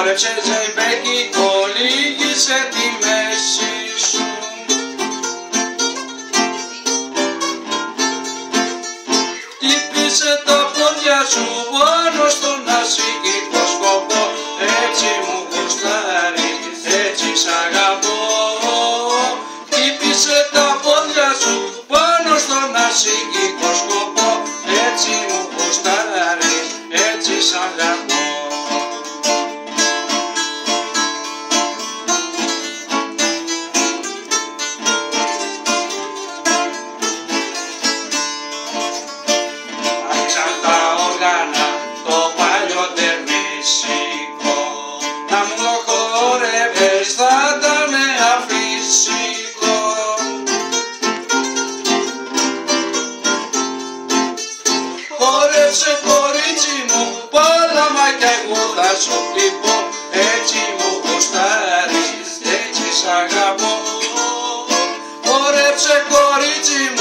Χόρεψε ζεϊμπέκι, κολύγησε τη μέση σου. Χτύπησε τα πόδια σου πάνω στον ασυγικό σκοπό. Έτσι μου γουστάρεις, έτσι σ' αγαπώ. Χτύπησε τα πόδια σου πάνω στον ασυγικό σκοπό. Έτσι μου γουστάρεις, έτσι σ' αγαπώ. Το παλιό τερνίσικο να μου το χορεύες θα ήταν αφύσικο. Χόρεψε κορίτσι μου πάλαμα κι εγώ θα σου χτυπώ. Έτσι μου γουστάρεις, έτσι σ' αγαπώ. Χόρεψε κορίτσι μου